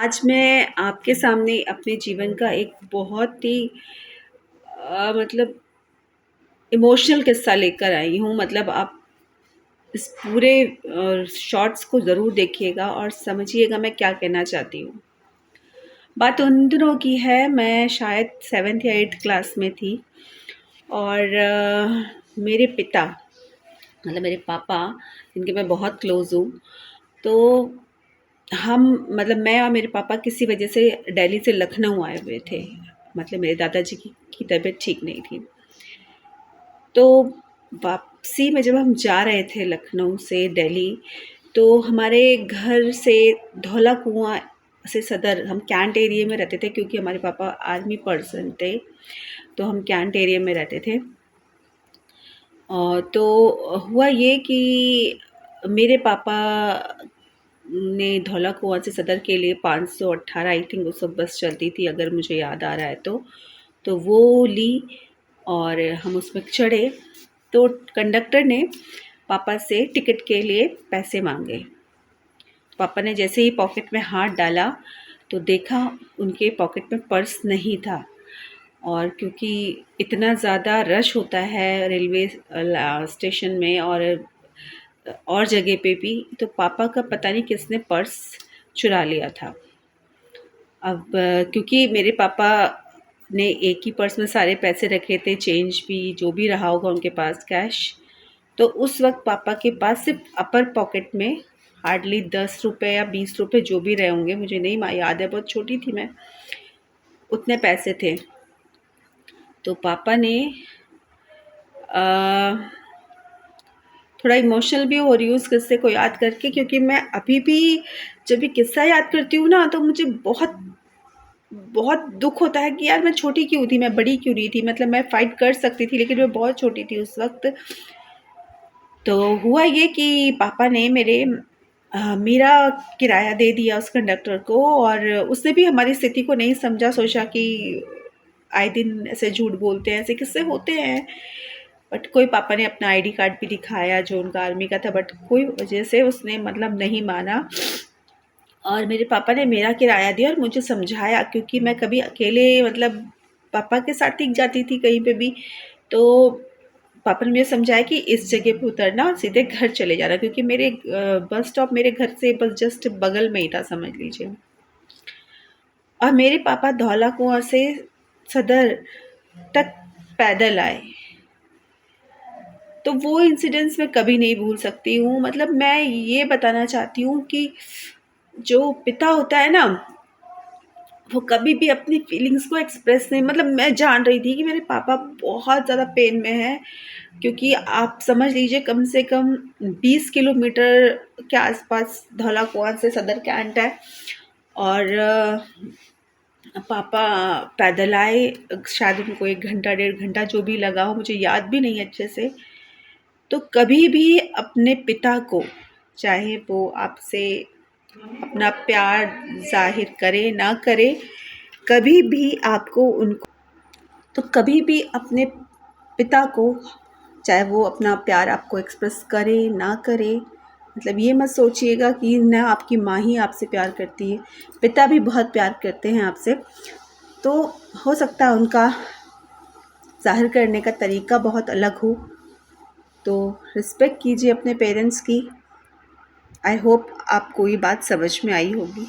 आज मैं आपके सामने अपने जीवन का एक बहुत ही मतलब इमोशनल किस्सा लेकर आई हूँ। मतलब आप इस पूरे शॉर्ट्स को ज़रूर देखिएगा और समझिएगा मैं क्या कहना चाहती हूँ। बात उन दिनों की है, मैं शायद 7th या 8th क्लास में थी और मेरे पिता मतलब मेरे पापा, जिनके मैं बहुत क्लोज़ हूँ, तो हम मतलब मैं और मेरे पापा किसी वजह से दिल्ली से लखनऊ आए हुए थे। मतलब मेरे दादाजी की तबीयत ठीक नहीं थी। तो वापसी में जब हम जा रहे थे लखनऊ से दिल्ली, तो हमारे घर से धौला कुआँ से सदर, हम कैंट एरिया में रहते थे क्योंकि हमारे पापा आर्मी पर्सन थे, तो हम कैंट एरिया में रहते थे। तो हुआ ये कि मेरे पापा ने धौला कुआँ से सदर के लिए 518 आई थिंक उस वक्त बस चलती थी, अगर मुझे याद आ रहा है तो वो ली और हम उसमें चढ़े। तो कंडक्टर ने पापा से टिकट के लिए पैसे मांगे। पापा ने जैसे ही पॉकेट में हाथ डाला तो देखा उनके पॉकेट में पर्स नहीं था। और क्योंकि इतना ज़्यादा रश होता है रेलवे स्टेशन में और जगह पे भी, तो पापा का पता नहीं किसने पर्स चुरा लिया था। अब क्योंकि मेरे पापा ने एक ही पर्स में सारे पैसे रखे थे, चेंज भी जो भी रहा होगा उनके पास कैश, तो उस वक्त पापा के पास सिर्फ अपर पॉकेट में हार्डली 10 रुपये या 20 रुपये जो भी रहे होंगे, मुझे नहीं याद है, बहुत छोटी थी मैं, उतने पैसे थे। तो पापा ने थोड़ा इमोशनल भी हो रही हूँ उस किस्से को याद करके, क्योंकि मैं अभी भी जब ये किस्सा याद करती हूँ ना, तो मुझे बहुत बहुत दुख होता है कि यार मैं छोटी क्यों थी, मैं बड़ी क्यों नहीं थी। मतलब मैं फ़ाइट कर सकती थी, लेकिन मैं बहुत छोटी थी उस वक्त। तो हुआ ये कि पापा ने मेरा किराया दे दिया उस कंडक्टर को, और उसने भी हमारी स्थिति को नहीं समझा, सोचा कि आए दिन ऐसे झूठ बोलते हैं, ऐसे किस्से होते हैं। बट कोई, पापा ने अपना आईडी कार्ड भी दिखाया जो उनका आर्मी का था, बट कोई वजह से उसने मतलब नहीं माना और मेरे पापा ने मेरा किराया दिया और मुझे समझाया, क्योंकि मैं कभी अकेले मतलब पापा के साथ ही जाती थी कहीं पे भी। तो पापा ने मुझे समझाया कि इस जगह पे उतरना और सीधे घर चले जाना, क्योंकि मेरे बस स्टॉप मेरे घर से बस जस्ट बगल में ही था, समझ लीजिए। और मेरे पापा धौला कुआं से सदर तक पैदल आए। तो वो इंसिडेंट्स मैं कभी नहीं भूल सकती हूँ। मतलब मैं ये बताना चाहती हूँ कि जो पिता होता है ना, वो कभी भी अपनी फीलिंग्स को एक्सप्रेस नहीं, मतलब मैं जान रही थी कि मेरे पापा बहुत ज़्यादा पेन में हैं, क्योंकि आप समझ लीजिए कम से कम 20 किलोमीटर के आसपास धौला कुआं से सदर कैंट है। और पापा पैदल आए, शायद उनको 1 घंटा 1.5 घंटा जो भी लगा हो, मुझे याद भी नहीं अच्छे से। तो कभी भी अपने पिता को, चाहे वो आपसे अपना प्यार जाहिर करे ना करे, कभी भी आपको उनको, तो कभी भी अपने पिता को, चाहे वो अपना प्यार आपको एक्सप्रेस करे ना करे, मतलब ये मत सोचिएगा कि ना आपकी माँ ही आपसे प्यार करती है, पिता भी बहुत प्यार करते हैं आपसे। तो हो सकता है उनका ज़ाहिर करने का तरीका बहुत अलग हो, तो रिस्पेक्ट कीजिए अपने पेरेंट्स की। आई होप आपको ये बात समझ में आई होगी।